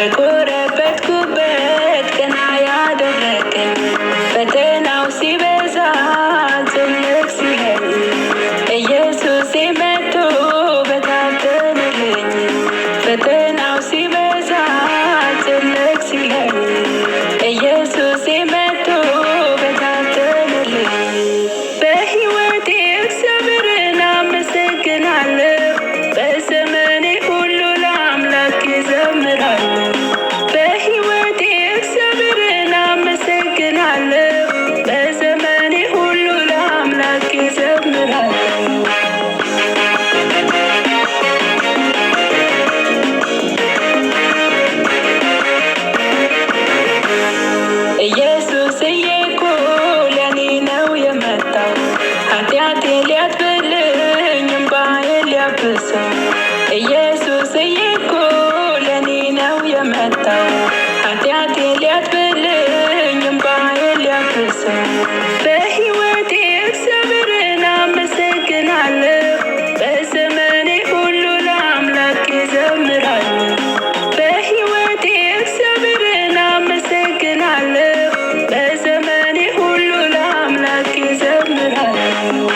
በጎረበትኩበት ቀና ያደረገኝ ፈተናው ሲበዛ ትልቅ ሲለኝ ኢየሱስ መጥቶ በታተነልኝ ፈተናው ሲበዛ ትልቅ ሲለኝ ኢየሱስ መጥቶ በታተነልኝ በሕይወቴ እግዚአብሔርን አመሰግናለሁ በዘመኔ ሁሉ ለአምላኬ እዘምራለሁ በሕይወቴ እግዚአብሔርን አመሰግናለሁ በዘመኔ ሁሉ ለአምላኬ እዘምራለሁ ኢየሱስዬ እኮ ለኔ ነው የመጣው ኃጢአቴን ሊያጥብልኝ እንባዬን ሊያብሰው ኢየሱስዬ እኮ ለኔ ነው የመጣው ኃጢአቴን ሊያጥብልኝ እንባዬን ሊያብሰው በሕይወቴ እግዚአብሔርን አመሰግናለሁ በዘመኔ ሁሉ ለአምላኬ እዘምራለሁ በሕይወቴ እግዚአብሔርን አመሰግናለሁ በዘመኔ ሁሉ ለአምላኬ እዘምራለሁ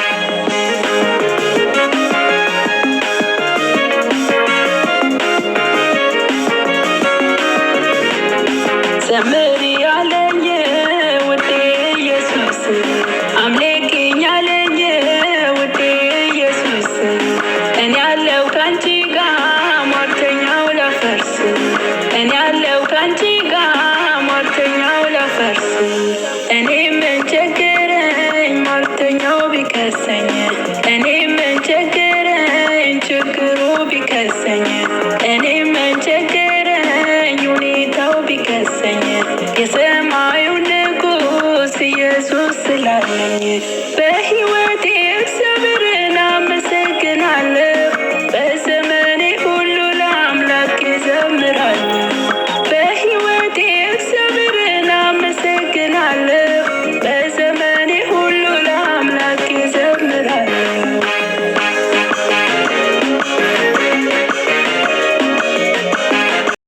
ዘምሪ ያለኝ ውዴ ኢየሱስ አምልኪኝ ያለኝ ውዴ ኢየሱስ እኔ ያለው ካንቺ ጋር ሟርተኛው ላፈርስ እኔ ያለው ካንቺ ጋር ሟርተኛው ላፈርስ እኔ ምን ቸገረኝ ሟርተኛው ቢከሰኝ እኔ ምን ቸገረኝ ችግሩ ቢከሰኝ እኔ ምን ቸገረኝ ሁኔታው ቢከሰኝ የሰማዩ ንጉሥ ኢየሱስ ስላለኝ